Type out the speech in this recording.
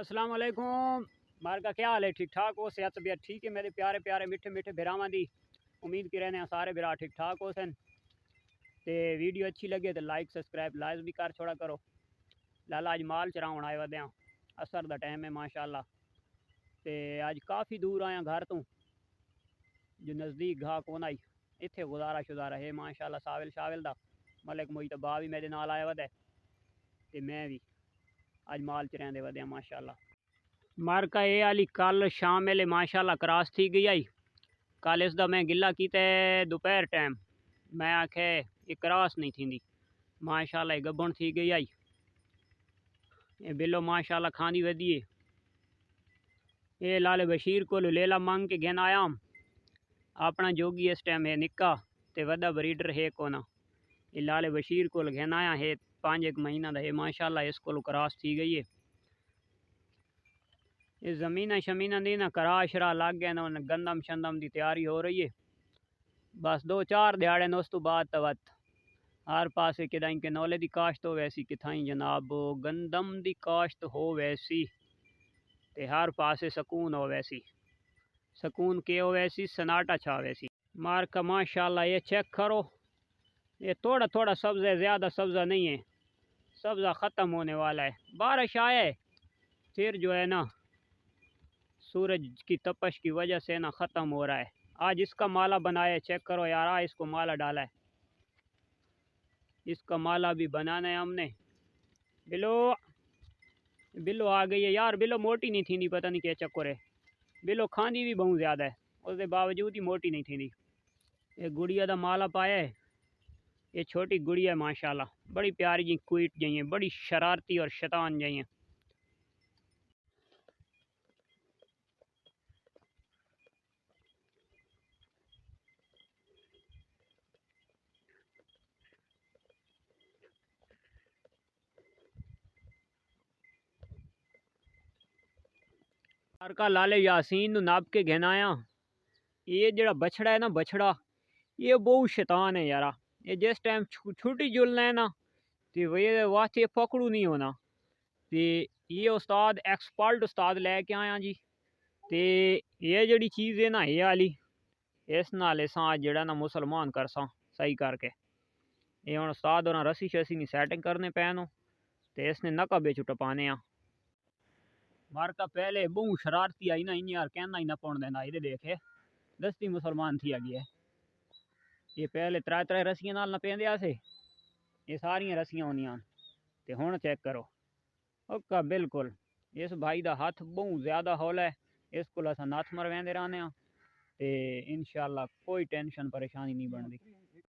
अस्सलाम वालेकुम। मार का क्या हाल है? ठीक ठाक हो? सेहत तबीयत ठीक है मेरे प्यारे प्यारे मिठे मिठे बिरावां दी। उम्मीद की रहने सारे बिरा ठीक ठाक हो सन। ते वीडियो अच्छी लगे तो लाइक सब्सक्राइब लाइक भी कर छोड़ा करो। लाला अज माल चराउण आए वदे असर दा टाइम है माशाल्लाह। ते अज काफ़ी दूर आया घर तो जो नज़दीक घा कौन आई इत्थे गुजारा शुजारा है माशाल्लाह साविल शाविल दा मलिक मोहितबा भी मेरे नाल आया वदे ते मैं भी अज माल चरांदे वदे माशाल्लाह। मार्का ये आली कल शाम वेले माशाल्लाह क्रॉस थी गई आई। कल इसका मैं गिला किया दोपहर टाइम मैं आखे ये क्रॉस नहीं थी माशाल्लाह गब्बन थी गई आई। ये बिलो माशाल्लाह खानी वधिए। ये लाले बशीर को लेला मंग के घेन आया अपना जोगी इस टाइम है निक्का ते वड्डा ब्रीडर है कोना। ये लाले बशीर को घेन आया है 5 महीना दा है माशाल्लाह। इस को क्रॉस थी गई है। ये ज़मीना शमीना दी ना करा शरा लग गए ना गंदम शंदम की तैयारी हो रही है। बस 2-4 दिहाड़े न उस तो बाद तवत हर पासे किदाई के नौले की काश्त हो वैसी किथाई जनाब गंदम की काश्त हो वैसी ते हर पासे सकून हो वैसी। सकून के हो वैसी सनाटा छा वैसी। मार का माशाल्लाह ये चेक करो। ये थोड़ा थोड़ा सब्ज़ा है, ज़्यादा सब्ज़ा नहीं है। सब्ज़ा ख़त्म होने वाला है। बारिश आए फिर जो है ना सूरज की तपश की वजह से ना ख़त्म हो रहा है। आज इसका माला बनाया चेक करो यार। इसको माला डाला है। इसका माला भी बनाना है हमने। बिलो बिलो आ गई है यार। बिलो मोटी नहीं थी पता नहीं क्या चक्कर है। बिलो खांदी भी बहुत ज़्यादा है उसके बावजूद ही मोटी नहीं थी। ये गुड़िया का माला पाया है। ये छोटी गुड़िया माशाल्लाह बड़ी प्यारी जी क्वीट जाइए बड़ी शरारती और शैतान जाइए। का लाले यासीन नाप के घेनाया। ये जड़ा बछड़ा है ना बछड़ा ये बहुत शैतान है यारा। ये जिस टाइम छुट्टी जुलना है ना तो वे वास्ते पकड़ू नहीं होना। तो ये उस्ताद एक्सपर्ट उस्ताद लैके आया जी। तो ये जड़ी चीज़ है ना ये आली इस नाल असां जड़ा ना मुसलमान करसा सही करके। ये हम उस्ताद और रस्सी शसी नहीं सैटिंग करने पैनो तो इसने नका बेच टपाने आ। मारका पहले बहु शरारती आई ना इन यार कहना ही ना पौन देना ये देखे दस्ती मुसलमान थी अगी है। ये पहले 3 रस्सियां नाल ना पेंदे से ये सारियां रस्सियां होनियां ते हुण चेक करो ओका बिल्कुल। इस भाई का हाथ बहुत ज़्यादा हौला है। इस को अस नथ मरवेंदे रहने ते इंशाल्लाह कोई टेंशन परेशानी नहीं बनती।